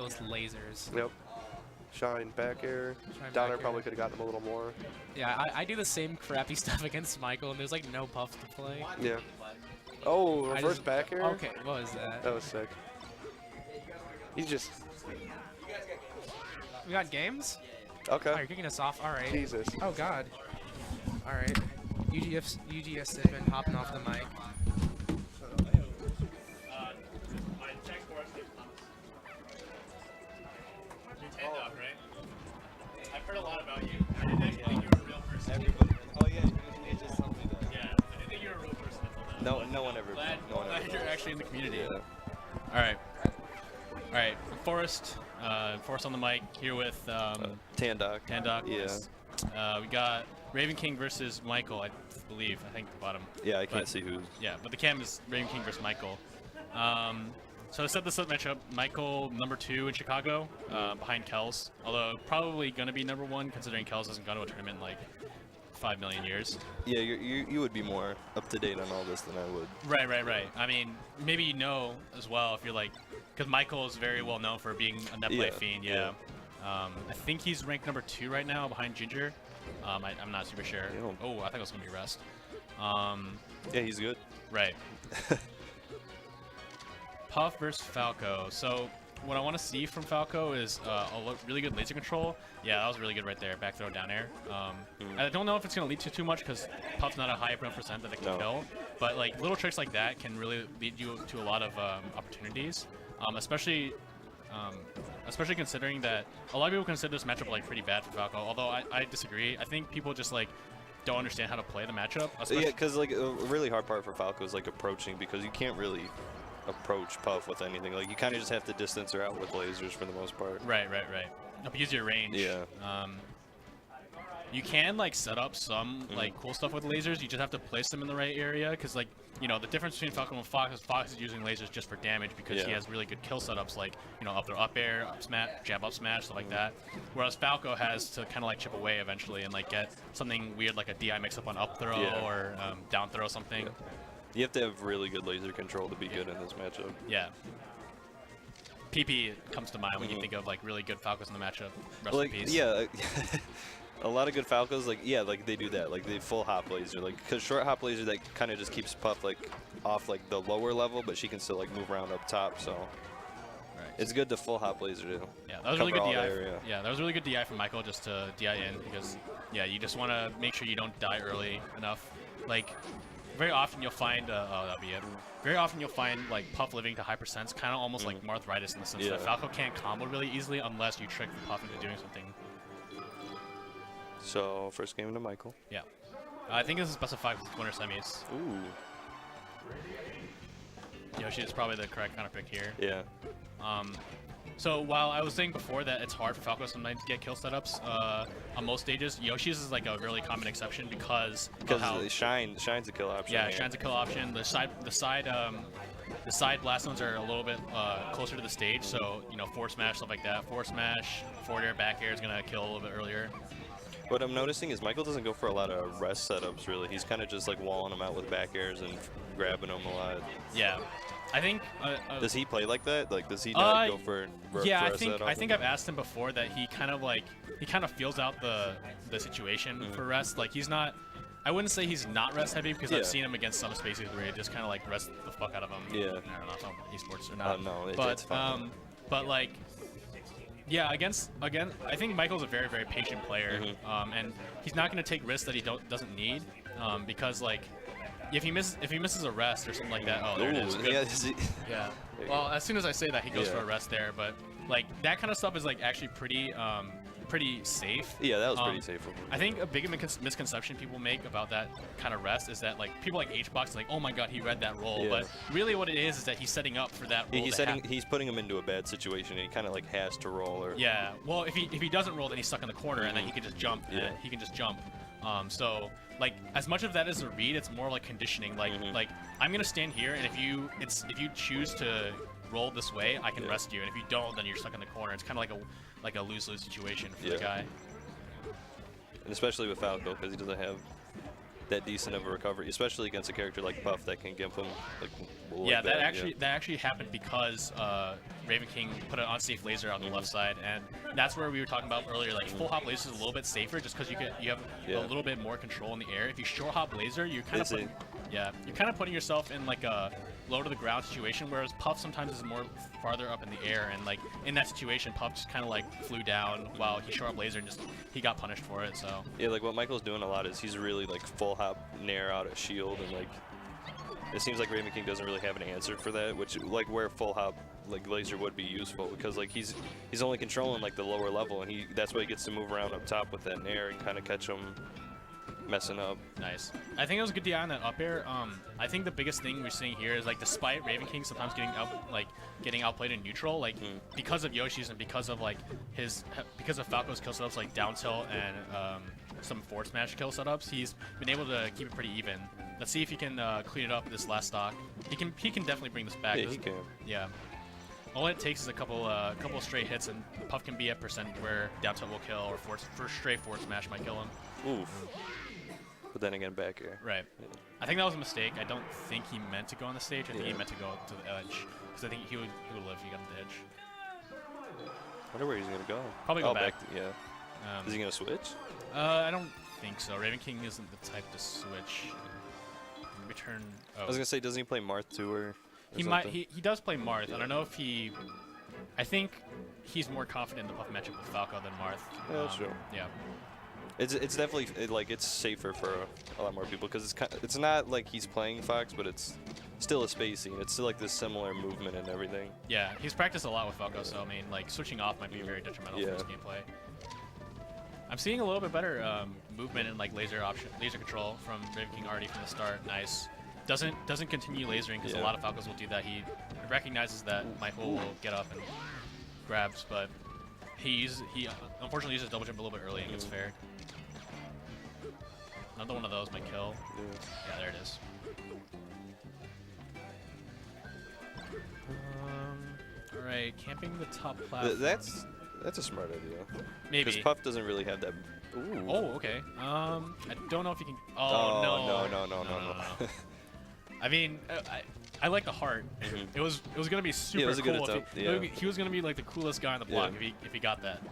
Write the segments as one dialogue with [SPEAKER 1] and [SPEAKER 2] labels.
[SPEAKER 1] those lasers.
[SPEAKER 2] Yep. Shine back air. Down air probably could have gotten him a little more.
[SPEAKER 1] Yeah, I do the same crappy stuff against Michael, and there's like no puff to play.
[SPEAKER 2] Yeah. Oh, reverse back air?
[SPEAKER 1] Okay, what was that?
[SPEAKER 2] That was sick. He's just...
[SPEAKER 1] We got games?
[SPEAKER 2] Okay.
[SPEAKER 1] Oh, you're kicking us off. All right.
[SPEAKER 2] Jesus.
[SPEAKER 1] Oh, God. All right. UGS has been hopping off the mic.
[SPEAKER 3] I've heard a lot about you. I didn't think you were a real person.
[SPEAKER 4] Everybody. Oh yeah, usually just something me that.
[SPEAKER 3] Yeah, I didn't think you were a real person.
[SPEAKER 4] No one ever.
[SPEAKER 3] Glad,
[SPEAKER 4] no one
[SPEAKER 3] glad
[SPEAKER 4] ever.
[SPEAKER 3] you're actually in the community.
[SPEAKER 4] Yeah.
[SPEAKER 3] All right. Forrest. Forrest on the mic here with
[SPEAKER 2] Tandock.
[SPEAKER 4] Yeah.
[SPEAKER 3] We got Ravenking versus Michael, I believe. I think the bottom.
[SPEAKER 2] Yeah, I can't see who's.
[SPEAKER 3] Yeah, but the cam is Ravenking versus Michael. So to set this up matchup, Michael #2 in Chicago, behind Kels. Although probably gonna be #1 considering Kels hasn't gone to a tournament in like 5 million years.
[SPEAKER 2] Yeah, you would be more up to date on all this than I would.
[SPEAKER 3] Right. I mean, maybe you know as well if you're like, because Michael is very well known for being a netplay fiend. Yeah. I think he's ranked #2 right now behind Ginger. I'm not super sure.
[SPEAKER 2] Yeah.
[SPEAKER 3] Oh, I think it was gonna be Rest.
[SPEAKER 2] Yeah, he's good.
[SPEAKER 3] Right. Puff versus Falco. So what I want to see from Falco is a really good laser control. Yeah, that was really good right there. Back throw down air. I don't know if it's going to lead to too much because Puff's not a high enough percent that it can kill. But like little tricks like that can really lead you to a lot of opportunities. Especially considering that a lot of people consider this matchup like pretty bad for Falco. Although I disagree. I think people just like don't understand how to play the matchup.
[SPEAKER 2] Yeah, because like a really hard part for Falco is like approaching, because you can't really approach Puff with anything. Like you kind of just have to distance her out with lasers for the most part.
[SPEAKER 3] Right. Use your range.
[SPEAKER 2] Yeah.
[SPEAKER 3] You can like set up some like cool stuff with lasers. You just have to place them in the right area, because like the difference between Falco and Fox is Fox is using lasers just for damage because he has really good kill setups, like up throw, up air, up smash, jab up smash, stuff like that. Whereas Falco has to kind of like chip away eventually and like get something weird like a DI mix up on up throw or down throw something.
[SPEAKER 2] You have to have really good laser control to be good in this matchup.
[SPEAKER 3] Yeah. PP comes to mind when you think of like really good Falcos in the matchup. Rest in peace.
[SPEAKER 2] Yeah. A lot of good Falcos, like they do that, like the full hop laser, like because short hop laser that kind of just keeps Puff like off like the lower level, but she can still like move around up top. So it's good to full hop laser too.
[SPEAKER 3] Yeah, that was really good DI. Yeah, that was really good DI from Michael just to DI in, because you just want to make sure you don't die early enough. Like very often you'll find that'll be it. Very often you'll find like Puff living to high percents, kind of almost like Marthritis in the sense that Falco can't combo really easily unless you trick the Puff into doing something.
[SPEAKER 2] So first game to Michael.
[SPEAKER 3] Yeah, I think this is best of 5 winner semis.
[SPEAKER 2] Ooh.
[SPEAKER 3] Yoshi is probably the correct counter pick here.
[SPEAKER 2] Yeah.
[SPEAKER 3] So while I was saying before that it's hard for Falco sometimes to get kill setups on most stages, Yoshi's is like a really common exception because of how
[SPEAKER 2] Shine's a kill option.
[SPEAKER 3] Yeah, Shine's a kill option. The side blast zones are a little bit closer to the stage, so forward smash, stuff like that. Forward smash, forward air, back air is gonna kill a little bit earlier.
[SPEAKER 2] What I'm noticing is Michael doesn't go for a lot of rest setups, really. He's kind of just like walling them out with back airs and grabbing them a lot.
[SPEAKER 3] Yeah. I think.
[SPEAKER 2] Does he play like that? Like, does he not go for?
[SPEAKER 3] Yeah, I think I've asked him before that he kind of feels out the situation for rest. Like he's not. I wouldn't say he's not rest heavy because I've seen him against some spaces where he just kind of like rest the fuck out of him.
[SPEAKER 2] Yeah.
[SPEAKER 3] I don't know if I'm esports or not.
[SPEAKER 2] No,
[SPEAKER 3] but
[SPEAKER 2] it's fine.
[SPEAKER 3] but like. Yeah, again, I think Michael's a very, very patient player, and he's not going to take risks that he doesn't need, because like, if he misses a rest or something like that, oh, there it is. Good. Yeah. Well, as soon as I say that, he goes for a rest there, but like that kind of stuff is like actually pretty safe.
[SPEAKER 2] Yeah, that was pretty safe.
[SPEAKER 3] I think a big misconception people make about that kind of rest is that like people like HBox like, oh my god, he read that roll, but really what it is that he's setting up for that roll.
[SPEAKER 2] He's putting him into a bad situation, and he kind of like has to roll. Or
[SPEAKER 3] well, if he doesn't roll, then he's stuck in the corner, and then he can just jump. He can just jump. So like as much of that as a read, it's more like conditioning. Like like I'm gonna stand here, and if you choose to roll this way, I can rest you, and if you don't, then you're stuck in the corner. It's kind of like a lose-lose situation for the guy.
[SPEAKER 2] And especially with Falco, because he doesn't have that decent of a recovery, especially against a character like Puff that can give him like.
[SPEAKER 3] Yeah, that actually happened because Ravenking put an unsafe laser on the left side, and that's where we were talking about earlier. Like full hop laser is a little bit safer, just because you have a little bit more control in the air. If you short hop laser, you're kind of putting yourself in like a low to the ground situation, whereas Puff sometimes is more farther up in the air, and like in that situation, Puff just kind of like flew down while he short hop laser and he got punished for it. So
[SPEAKER 2] yeah, like what Michael's doing a lot is he's really like full hop nair out of shield, and like it seems like Ravenking doesn't really have an answer for that, which like where full hop like laser would be useful, because like he's only controlling like the lower level, and that's why he gets to move around up top with that nair and kind of catch him messing up.
[SPEAKER 3] Nice. I think it was a good DI on that up air. I think the biggest thing we're seeing here is like despite Ravenking sometimes getting outplayed in neutral, like because of Yoshi's and because of Falco's kill setups like down tilt and some forward smash kill setups, he's been able to keep it pretty even. Let's see if he can clean it up this last stock. He can definitely bring this back.
[SPEAKER 2] Yeah, he can.
[SPEAKER 3] Yeah. All it takes is a couple straight hits, and Puff can be at percent where down tilt will kill, or first straight forward smash might kill him.
[SPEAKER 2] Oof. But then again, back air.
[SPEAKER 3] Right.
[SPEAKER 2] Yeah.
[SPEAKER 3] I think that was a mistake. I don't think he meant to go on the stage. I think he meant to go to the edge, because I think he would live if he got on the edge.
[SPEAKER 2] I wonder where he's gonna go.
[SPEAKER 3] Probably go back.
[SPEAKER 2] Yeah. Is he gonna switch?
[SPEAKER 3] I don't think so. Ravenking isn't the type to switch. Return. Oh.
[SPEAKER 2] I was gonna say, doesn't he play Marth too, or
[SPEAKER 3] he might. He does play Marth. Yeah. I don't know if he. I think he's more confident in the Puff matchup with Falco than Marth.
[SPEAKER 2] Yeah, that's true.
[SPEAKER 3] Yeah.
[SPEAKER 2] It's definitely it's safer for a lot more people, because it's not like he's playing Fox, but it's still a spacey. It's still like this similar movement and everything.
[SPEAKER 3] Yeah, he's practiced a lot with Falco, so I mean, like switching off might be very detrimental for his gameplay. I'm seeing a little bit better movement and like laser control from Ravenking already from the start. Nice. Doesn't continue lasering, because a lot of Falcos will do that. He recognizes that Michael will get up and grabs, but he unfortunately uses double jump a little bit early and gets fair. Another one of those might kill. Yeah, there it is. All right, camping the top platform.
[SPEAKER 2] That's a smart idea.
[SPEAKER 3] Maybe.
[SPEAKER 2] Because Puff doesn't really have that. Ooh.
[SPEAKER 3] Oh, okay. I don't know if he can.
[SPEAKER 2] Oh,
[SPEAKER 3] no. I mean, I like the heart. It was gonna be super cool. He was gonna be like the coolest guy on the block if he got that.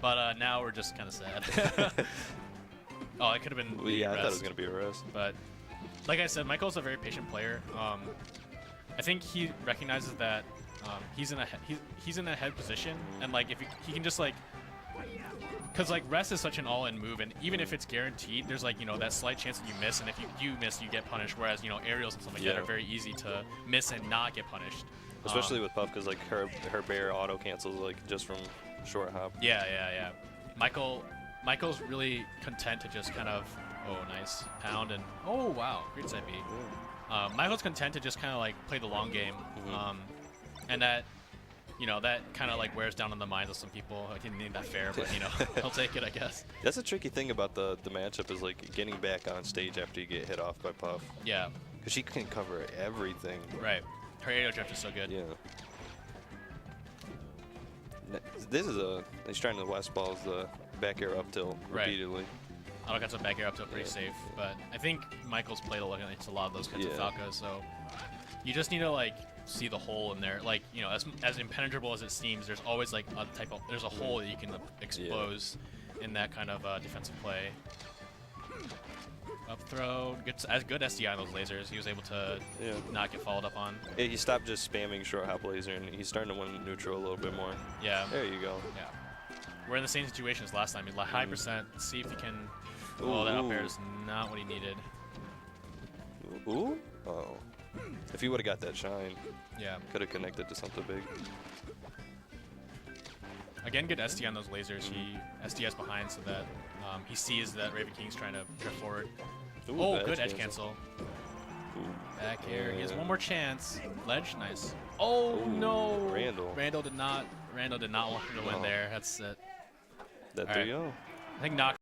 [SPEAKER 3] But now we're just kind of sad. Oh, it could have been.
[SPEAKER 2] Yeah, I thought it was gonna be a rest.
[SPEAKER 3] But like I said, Michael's a very patient player. I think he recognizes that he's in a head position, and like if he can just like. Because like rest is such an all-in move, and even if it's guaranteed, there's like that slight chance that you miss, and if you do miss, you get punished. Whereas aerials and stuff like that are very easy to miss and not get punished.
[SPEAKER 2] Especially with Puff, because like her bear auto cancels like just from short hop.
[SPEAKER 3] Yeah. Michael's really content to just kind of nice pound and wow, great side B. Michael's content to just kind of like play the long game, and that. That kind of like wears down on the minds of some people. I didn't mean that fair, but he'll take it, I guess.
[SPEAKER 2] That's a tricky thing about the matchup, is like getting back on stage after you get hit off by Puff.
[SPEAKER 3] Yeah.
[SPEAKER 2] Because she can cover everything.
[SPEAKER 3] Right. Her aerial drift is so good.
[SPEAKER 2] Yeah. This is he's trying to West balls the back air up tilt repeatedly.
[SPEAKER 3] Auto cuts up back air up tilt pretty safe, but I think Michael's played against a lot of those kinds of Falcos, so you just need to like see the hole in there. Like, as impenetrable as it seems, there's always like there's a hole that you can expose in that kind of defensive play. Up throw, good SDI on those lasers. He was able to not get followed up on.
[SPEAKER 2] Yeah, he stopped just spamming short hop laser, and he's starting to win neutral a little bit more.
[SPEAKER 3] Yeah.
[SPEAKER 2] There you go.
[SPEAKER 3] Yeah. We're in the same situation as last time. He's like high percent. See if he can. Oh, that up air is not what he needed.
[SPEAKER 2] Ooh. Oh. If he would have got that shine, could have connected to something big.
[SPEAKER 3] Again, good SD on those lasers. He SDs behind so that he sees that Ravenking's trying to drift forward.
[SPEAKER 2] Ooh,
[SPEAKER 3] good edge cancel. Back air. He has one more chance. Ledge, nice. Oh no! Randall did not want him to win there. That's it.
[SPEAKER 2] There you go.
[SPEAKER 3] I think knock.